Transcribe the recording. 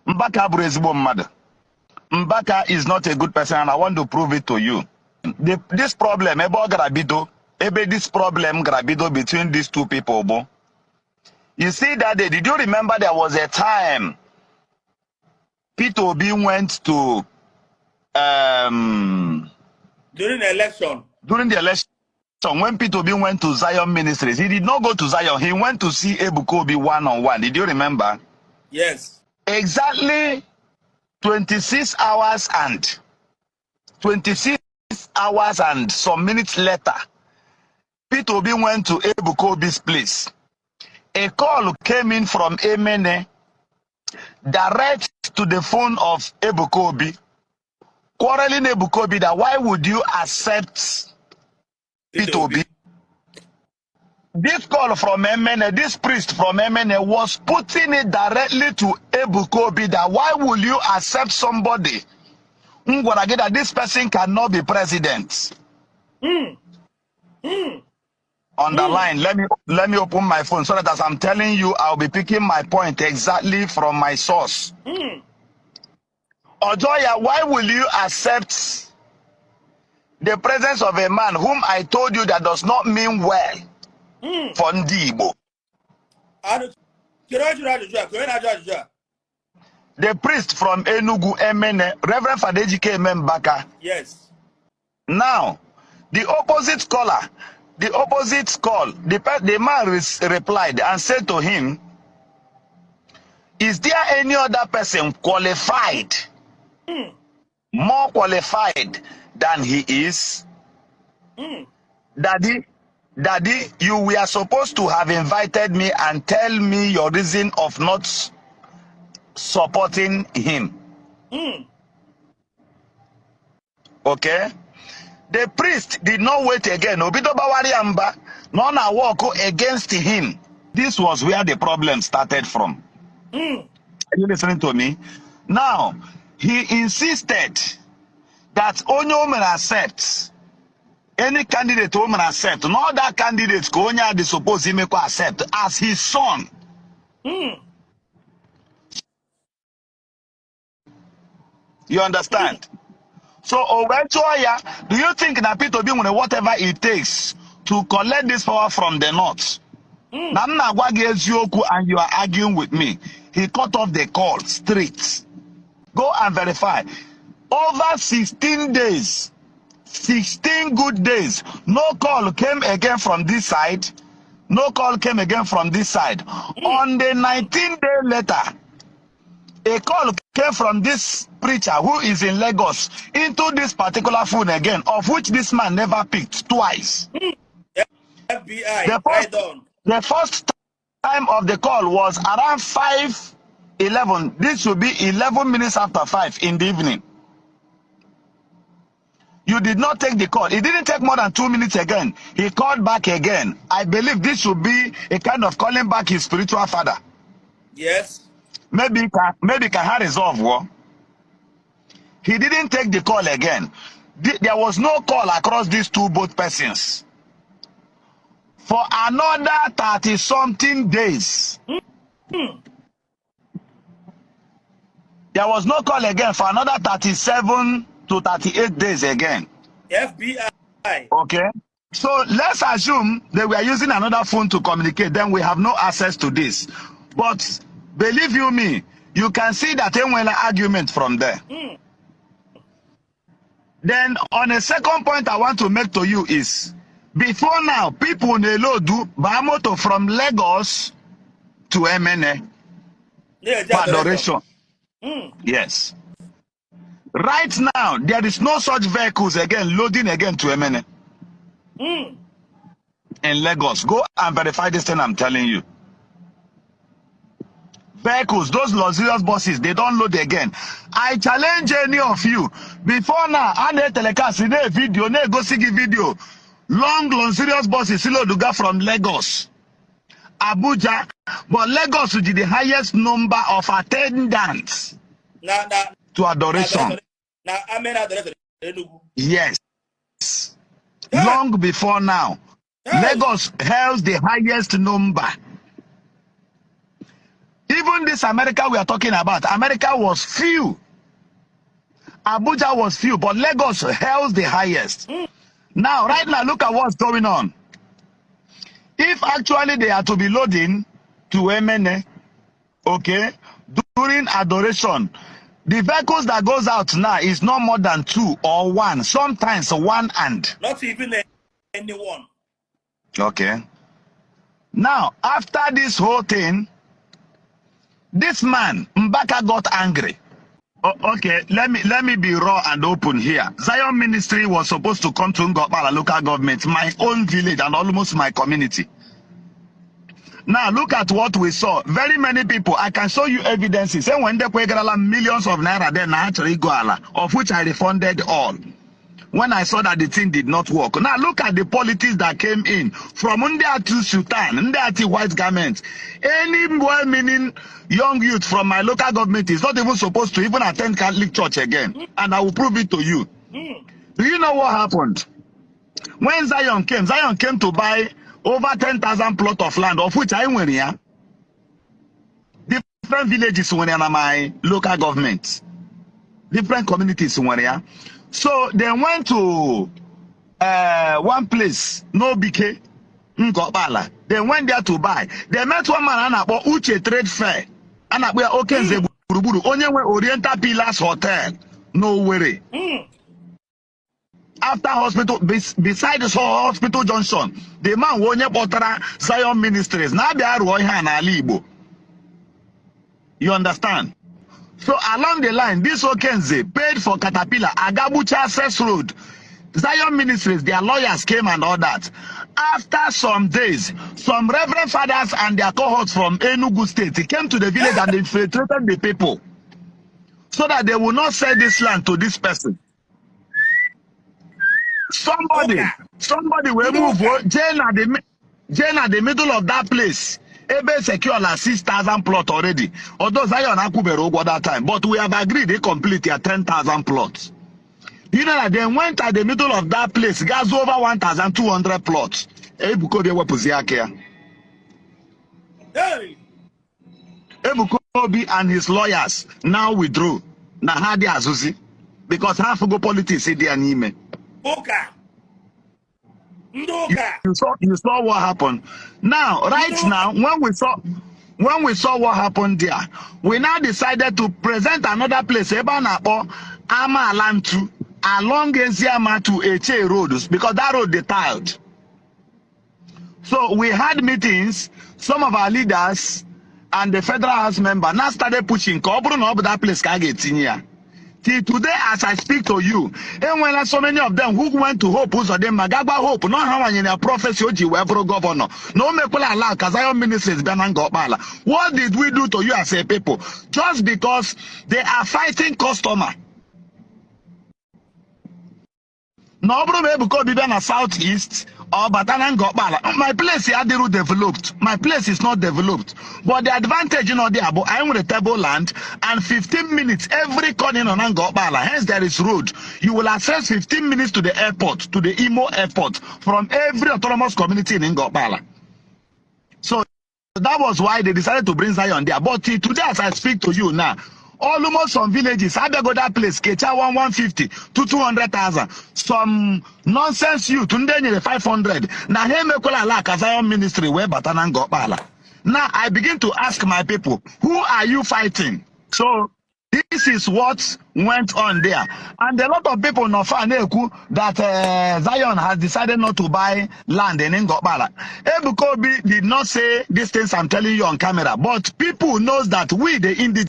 Mbaka Brezbo mother. Mbaka is not a good person, and I want to prove it to you. This problem, this problem grabido between these two people, bo. You see that day, did you remember there was a time Peter Obi went to during the election. During the election, when Peter Obi went to Zion Ministries, he did not go to Zion. He went to see Ebuka Obi one-on-one. Did you remember? Yes. Exactly 26 hours and some minutes later, Peter Obi went to Ebuka Obi's place. A call came in from Emene direct to the phone of Ebuka Obi, quarreling Ebuka Obi that why would you accept Peter Obi? This call from Emene, this priest from Emene was putting it directly to Ebuka Obi that why will you accept somebody that this person cannot be president? On the line, let me open my phone so that as I'm telling you, I'll be picking my point exactly from my source. Ojoya, why will you accept the presence of a man whom I told you that does not mean well for Ndibo? The priest from Enugu, Emene, Reverend Father Ejike mbaka. Yes. Now, the opposite call, the man replied and said to him, is there any other person qualified, more qualified than he is? Daddy, you were supposed to have invited me and tell me your reason of not supporting him. Okay? The priest did not wait again. Obido Bawari Amba, none walk against him. This was where the problem started from. Are you listening to me? Now, he insisted that only woman accepts any candidate woman accept. No other candidates go only the supposed he make accept as his son. You understand? So, do you think that Peter Obi will whatever it takes to collect this power from the north? EZIOKWU, and you are arguing with me. He cut off the call straight. Go and verify. Over 16 days, 16 good days, no call came again from this side. No call came again from this side. On the 19th day later, a call came from this preacher who is in Lagos into this particular phone again, of which this man never picked twice. FBI, the first time of the call was around 5:11. This will be 11 minutes after 5 in the evening. You did not take the call. It didn't take more than 2 minutes again. He called back again. I believe this should be a kind of calling back his spiritual father. Yes. Maybe can resolve war. He didn't take the call again. There was no call across these both persons for another 30-something days. There was no call again for another 37 to 38 days again. FBI. Okay. So let's assume they were using another phone to communicate. Then we have no access to this. But believe you me, you can see that argument from there. Then on a second point I want to make to you is, before now, people in Elodu, Bahamoto from Lagos to MNA. Adoration. Yes. Right now, there is no such vehicles again, loading again to MNA. In Lagos. Go and verify this thing I'm telling you. Vehicles, those luxurious buses, they don't load again. I challenge any of you. Before now, I need telecast in a video, go see video. Long, luxurious buses, Siloduga from Lagos, Abuja, but Lagos is the highest number of attendants to adoration. Yes. Long before now, Lagos held the highest number. Even this America we are talking about, America was few. Abuja was few, but Lagos held the highest. Now, right now, look at what's going on. If actually they are to be loading to MNA, okay, during adoration, the vehicles that goes out now is not more than 2 or 1, sometimes 1 and. Not even anyone. Okay. Now, after this whole thing, this man, Mbaka, got angry. Okay, let me be raw and open here. Zion Ministry was supposed to come to Ngokpala local government, my own village and almost my community. Now look at what we saw. Very many people, I can show you evidences. And when they pay millions of naira, then actually go of which I refunded all. When I saw that the thing did not work. Now look at the politics that came in from Undia to Sultan, Undia to white garments. Any well-meaning young youth from my local government is not even supposed to even attend Catholic church again. And I will prove it to you. Do you know what happened? When Zion came to buy over 10,000 plot of land, of which I went here. Different villages were in my local government. Different communities were here. So they went to one place, no BK, Ngokpala. They went there to buy. They met one man about Uche Trade Fair. And we are okay, Buruburu, only Oriental Pillars Hotel. No worry. After hospital, beside the hospital junction, the man won your Zion Ministries. Now they are Alibo. You understand? So along the line, this Okenze paid for Caterpillar, Agabucha Access Road. Zion Ministries, their lawyers came and all that. After some days, some reverend fathers and their cohorts from Enugu State came to the village and infiltrated the people so that they will not sell this land to this person. Somebody will move Jane at the middle of that place. Ebe secure like 6,000 plot already. Although Zion Akubero that time, but we have agreed they complete their 10,000 plots. You know that they went at the middle of that place, gas over 1,200 plots. Ebukobi Ebukobi and his lawyers now withdrew. Now Hadi Azuzi, because half go politics in their name. You saw what happened. Now, now, when we saw what happened there, we now decided to present another place, Ebanapo, Ama Alantu, along Eziama to Eche roads, because that road they tiled. So we had meetings, some of our leaders and the federal house member now started pushing Kobru up that place Kagetinia. Till today, as I speak to you, and when so many of them who went to Hope, who's them Magagba Hope, not how in a prophecy, whoever governor, no Mekula Allah, Zion Ministries, Benangopala. What did we do to you as a people? Just because they are fighting customer. No problem because we been a southeast or Batanangopala. My place here developed. My place is not developed. But the advantage, you know, there, but I own a table land and 15 minutes every corner on Angopala. Hence there is road. You will access 15 minutes to the airport, to the Imo airport from every autonomous community in Ngopala. So that was why they decided to bring Zion there. But today, as I speak to you now, almost some villages, I go that place, Kecha 150 to 200,000. Some nonsense youth, 500. Now, here Mekola like Zion Ministry, where Batanangopala. Now, I begin to ask my people, who are you fighting? So, this is what went on there. And a lot of people know that Zion has decided not to buy land in Ngopala. Ebukobi did not say these things I'm telling you on camera, but people knows that we, the indigenous,